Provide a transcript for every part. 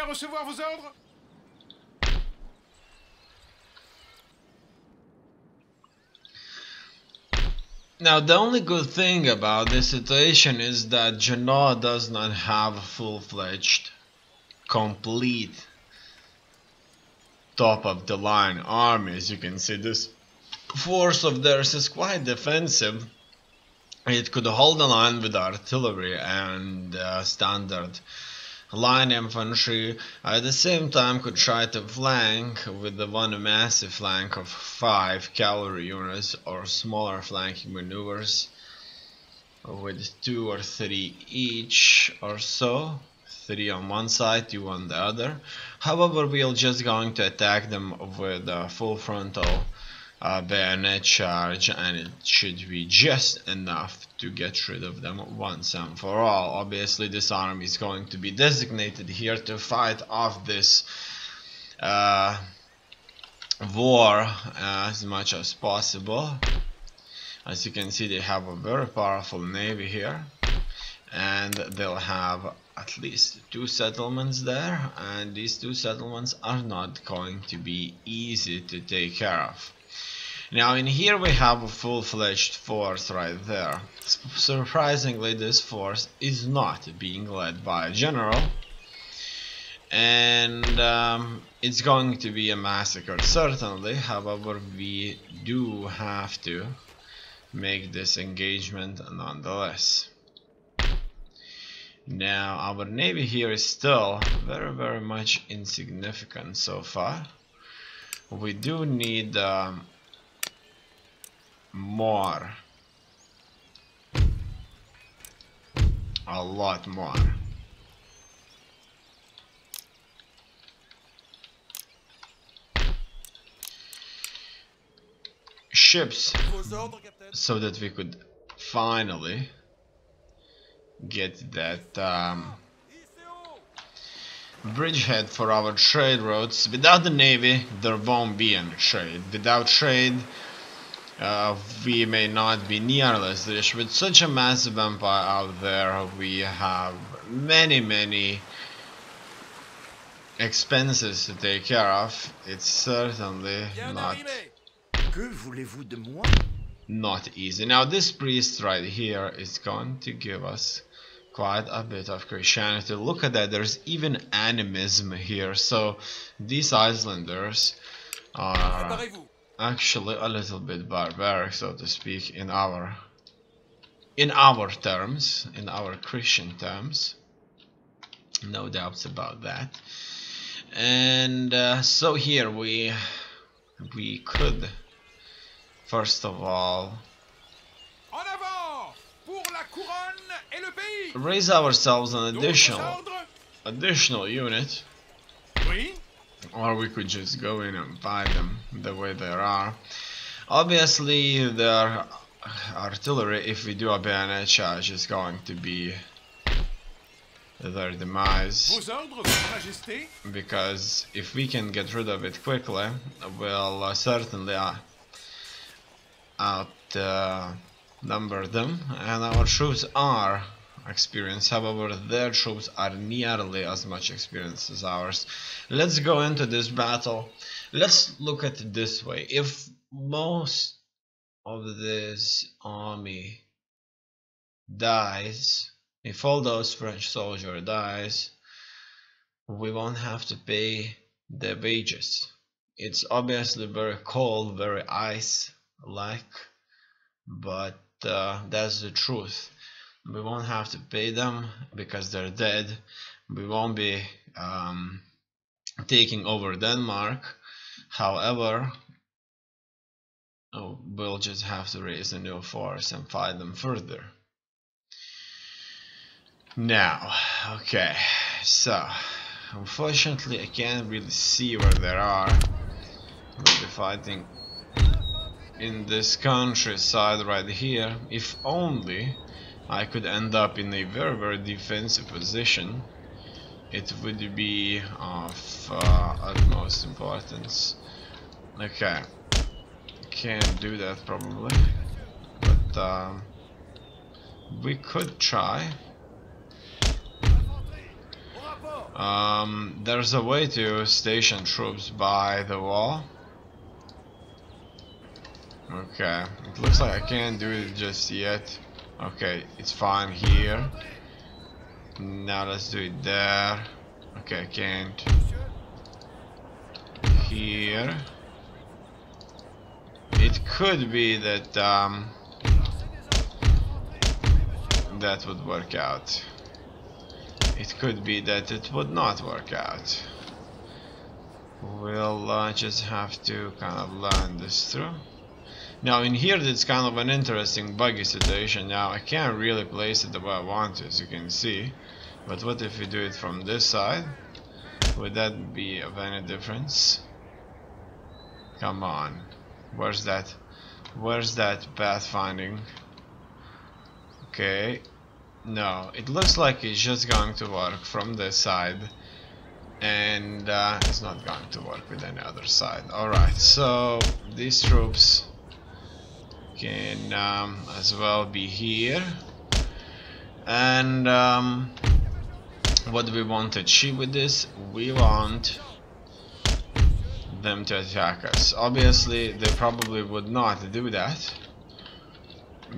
recevoir vos ordres? Now, the only good thing about this situation is that Genoa does not have a full-fledged, complete, top-of-the-line army. As you can see, this force of theirs is quite defensive. It could hold the line with artillery and standard line infantry, at the same time could try to flank with the one massive flank of 5 cavalry units or smaller flanking maneuvers with 2 or 3 each or so, 3 on one side, 2 on the other. However, we're just going to attack them with a full frontal bayonet charge, and it should be just enough to get rid of them once and for all. Obviously, this army is going to be designated here to fight off this war as much as possible. As you can see, they have a very powerful navy here, and they'll have at least 2 settlements there, and these 2 settlements are not going to be easy to take care of. Now in here we have a full-fledged force right there. Surprisingly, this force is not being led by a general, and it's going to be a massacre certainly. However, we do have to make this engagement nonetheless. Now our navy here is still very much insignificant so far. We do need more, a lot more. Ships, so that we could finally get that bridgehead for our trade routes. Without the navy, there won't be any trade. Without trade, we may not be nearly as rich. With such a massive empire out there, we have many expenses to take care of. It's certainly not easy. Now this priest right here is going to give us quite a bit of Christianity. Look at that, there's even animism here. So these Icelanders are actually a little bit barbaric, so to speak, in our terms, in our Christian terms. No doubts about that. And so here we could first of all raise ourselves an additional unit. Or we could just go in and buy them the way they are. Obviously, their artillery, if we do a bayonet charge, is going to be their demise. Because if we can get rid of it quickly, we'll certainly outnumber them, and our troops are experienced. However, their troops are nearly as much experienced as ours. Let's go into this battle. Let's look at it this way. If most of this army dies, if all those French soldiers dies, we won't have to pay their wages. It's obviously very cold, very ice-like, but that's the truth. We won't have to pay them because they're dead. We won't be taking over Denmark. However, we'll just have to raise a new force and fight them further. Now, okay, so unfortunately I can't really see where they are. We'll be fighting in this countryside right here. If only I could end up in a very defensive position, it would be of utmost importance. Okay, can't do that probably, but we could try. There's a way to station troops by the wall. Okay, it looks like I can't do it just yet. Okay, it's fine here. Now let's do it there. Okay, I can't. Here. It could be that that would work out. It could be that it would not work out. We'll just have to kind of learn this through. Now in here it's kind of an interesting buggy situation. Now I can't really place it the way I want to, as you can see. But what if we do it from this side? Would that be of any difference? Come on. Where's that? Where's that pathfinding? Okay. No, it looks like it's just going to work from this side. And it's not going to work with any other side. Alright, so these troops can as well be here. And what do we want to achieve with this? We want them to attack us. Obviously they probably would not do that,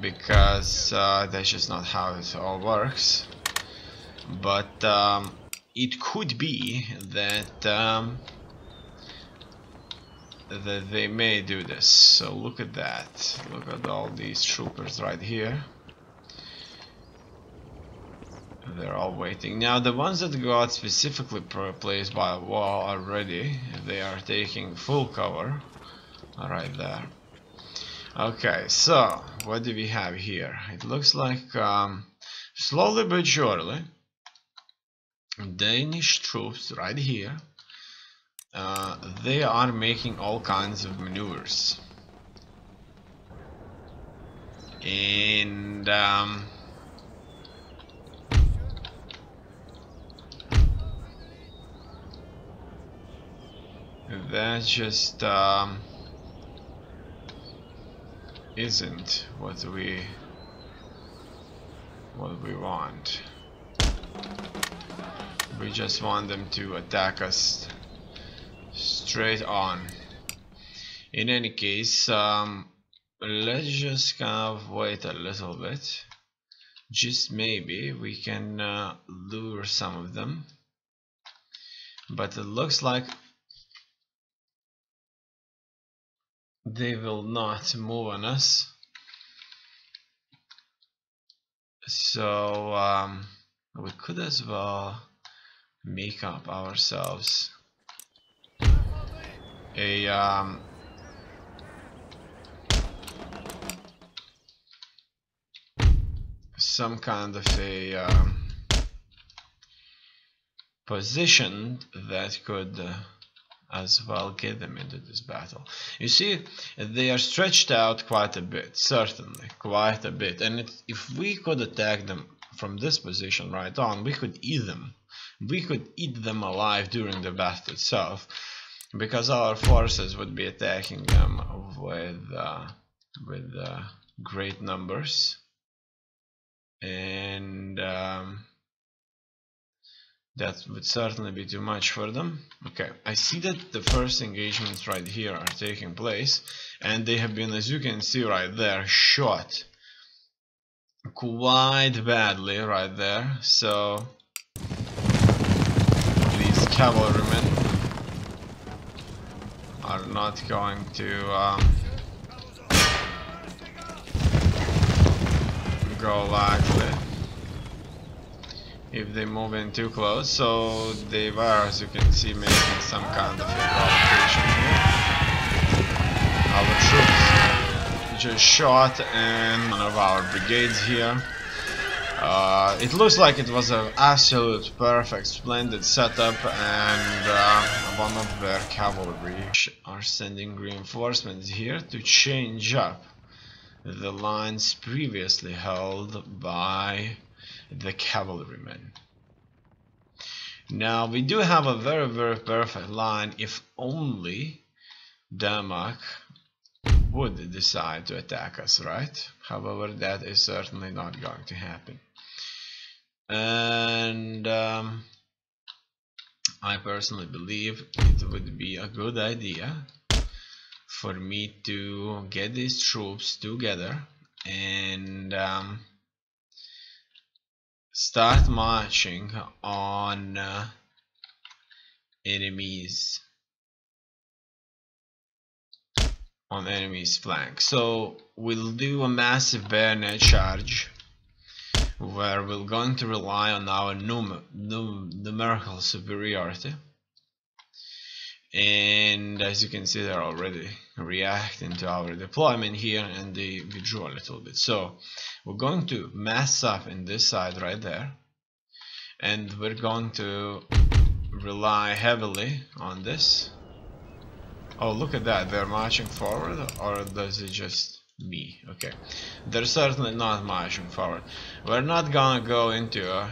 because that's just not how it all works. But it could be that that they may do this. So look at that. Look at all these troopers right here. They're all waiting. Now the ones that got specifically placed by a wall already, they are taking full cover. Right there. Okay, so what do we have here? It looks like slowly but surely Danish troops right here, they are making all kinds of maneuvers. And that just isn't what we want. We just want them to attack us straight on. In any case, let's just kind of wait a little bit. Just maybe we can lure some of them. But it looks like they will not move on us. So we could as well make up ourselves a some kind of a position that could as well get them into this battle. You see, they are stretched out quite a bit, certainly, quite a bit. And if we could attack them from this position right on, we could eat them. We could eat them alive during the battle itself, because our forces would be attacking them with great numbers. And that would certainly be too much for them. Okay, I see that the first engagements right here are taking place, and they have been, as you can see right there, shot quite badly right there. So these cavalrymen are not going to go lightly if they move in too close. So they were, as you can see, making some kind of a provocation here. Our troops just shot in one of our brigades here. It looks like it was an absolute perfect, splendid setup, and one of their cavalry are sending reinforcements here to change up the lines previously held by the cavalrymen. Now we do have a very, very perfect line if only Denmark would decide to attack us, right? However, that is certainly not going to happen. And I personally believe it would be a good idea for me to get these troops together and start marching on enemies flank. So we'll do a massive bayonet charge where we're going to rely on our numerical superiority, and as you can see, they're already reacting to our deployment here, and they withdrew a little bit. So we're going to mass up in this side right there, and we're going to rely heavily on this. Oh, look at that, they're marching forward, or does it just me? Okay, they're certainly not marching forward. We're not gonna go into a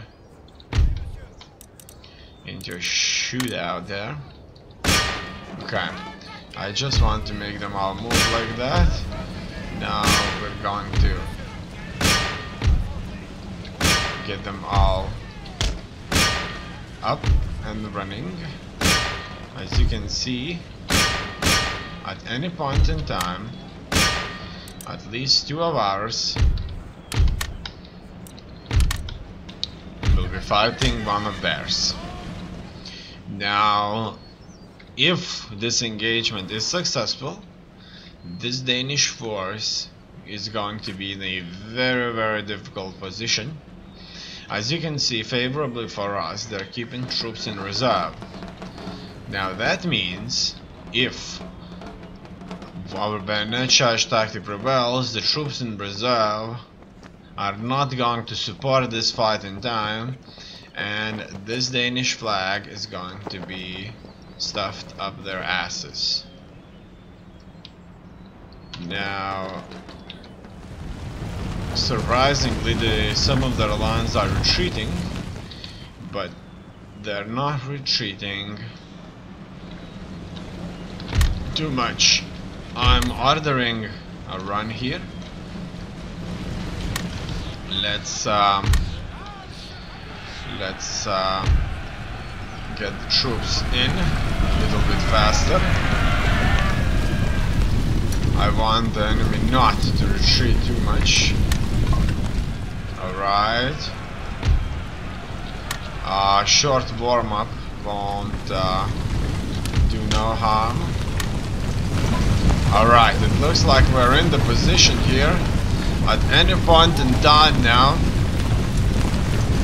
shootout there. Okay, I just want to make them all move like that. Now we're going to get them all up and running. As you can see, at any point in time, at least 2 of ours will be fighting one of theirs. Now, if this engagement is successful, this Danish force is going to be in a very, very difficult position. As you can see, favorably for us, they're keeping troops in reserve. Now that means, if our bayonet charge tactic prevails, the troops in reserve are not going to support this fight in time, and this Danish flag is going to be stuffed up their asses. Now, surprisingly, some of their lines are retreating, but they're not retreating too much. I'm ordering a run here. Let's get the troops in a little bit faster. I want the enemy not to retreat too much. Alright. Short warm-up won't do no harm. Alright, it looks like we're in the position here. At any point in time now,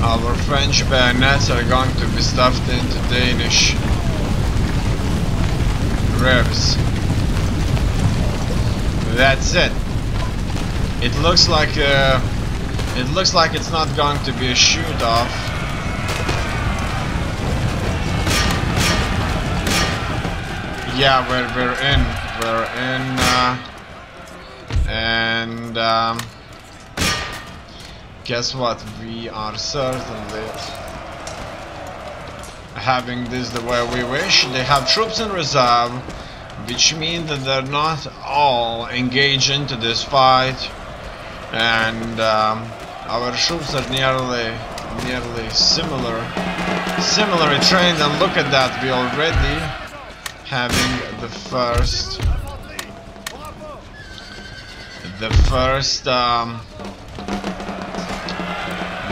our French bayonets are going to be stuffed into Danish ribs. That's it. It looks like it's not going to be a shoot-off. Yeah, we're in, and guess what? We are certainly having this the way we wish. They have troops in reserve, which means that they're not all engaged into this fight, and our troops are nearly similarly trained. And look at that, we already having the first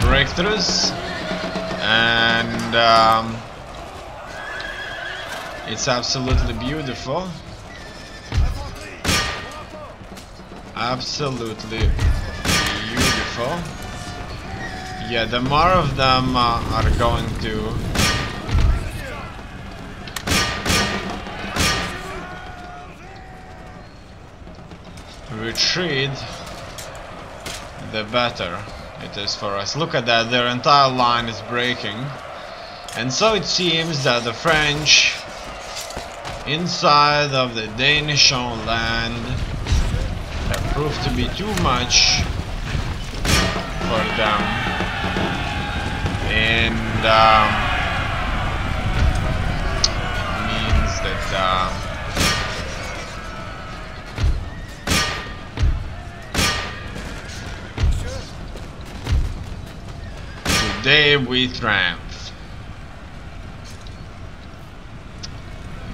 breakthroughs, and it's absolutely beautiful. Absolutely beautiful. Yeah, the more of them are going to retreat, the better it is for us. Look at that, their entire line is breaking. And so it seems that the French inside of the Danish owned land have proved to be too much for them, and it means that today we triumph.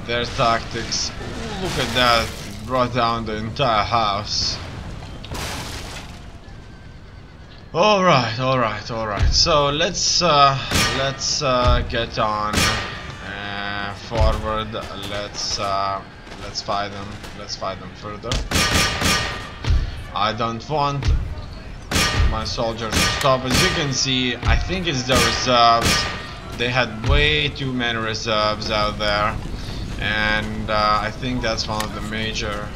their tactics. Ooh, look at that, it brought down the entire house. Alright. So let's get on forward. Let's fight them. Let's fight them further. I don't want my soldiers to stop. As you can see, I think it's the reserves. They had way too many reserves out there, and I think that's one of the major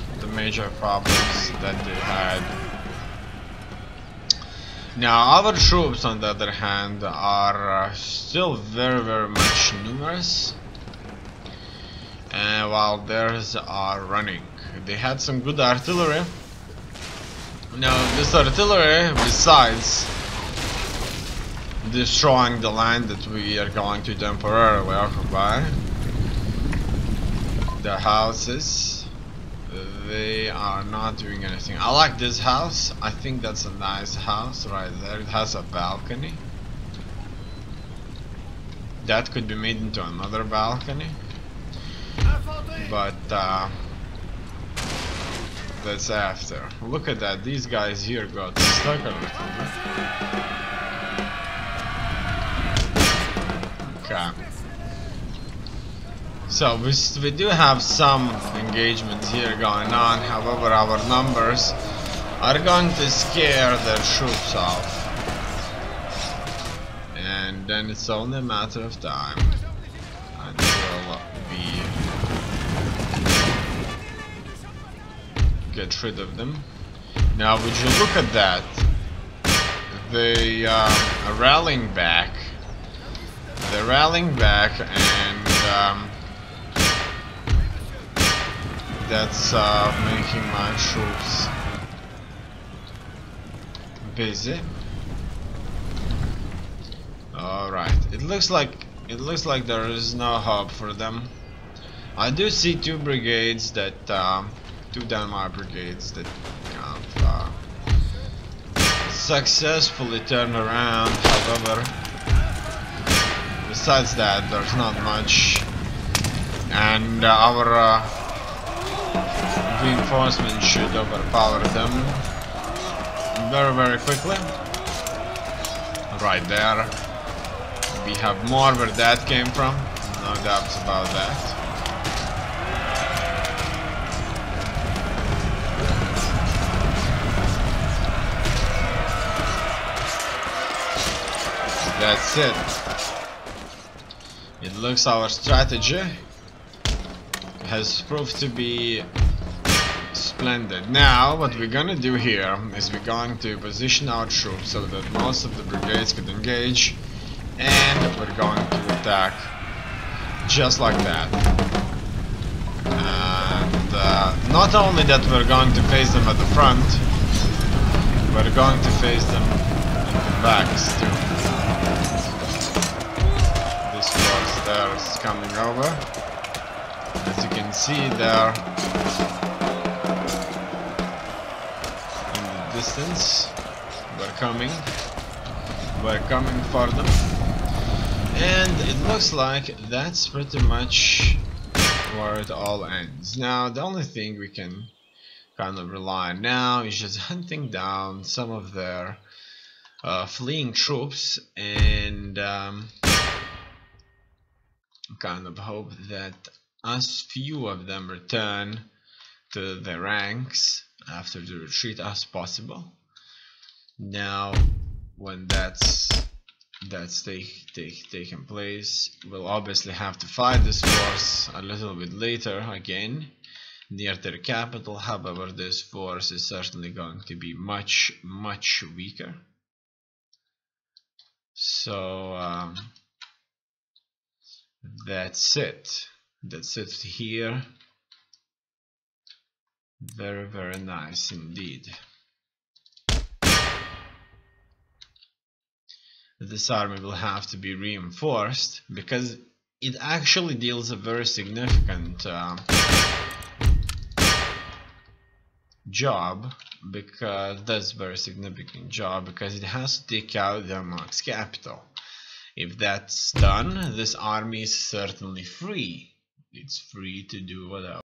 problems that they had. Now our troops, on the other hand, are still very much numerous, and while theirs are running. They had some good artillery. Now this artillery, besides destroying the land that we are going to temporarily occupy, the houses, they are not doing anything. I like this house. I think that's a nice house right there. It has a balcony. That could be made into another balcony. But that's after. Look at that. These guys here got stuck a little bit. Okay. So we do have some engagements here going on, however our numbers are going to scare their troops off. And then it's only a matter of time until we get rid of them. Now would you look at that, they are rallying back. They're rallying back, and that's making my troops busy. Alright, it looks like there is no hope for them. I do see two brigades that two Denmark brigades that successfully turned around. However, besides that, there's not much, and our reinforcements should overpower them very quickly. Right there, we have more where that came from, no doubts about that. That's it. It looks our strategy has proved to be splendid. Now what we're gonna do here is we're going to position our troops so that most of the brigades could engage, and we're going to attack just like that. And not only that, we're going to face them at the front, we're going to face them at the backs too. This force there is coming over. As you can see there in the distance, we're coming for them, and it looks like that's pretty much where it all ends. Now the only thing we can kind of rely on now is just hunting down some of their fleeing troops, and kind of hope that as few of them return to their ranks after the retreat as possible. Now when that's taken place, we'll obviously have to fight this force a little bit later again near their capital. However, this force is certainly going to be much weaker. So that's it here. Very nice indeed. This army will have to be reinforced because it actually deals a very significant job, because that's a very significant job because it has to take out Denmark's capital. If that's done, this army is certainly free It's free to do whatever.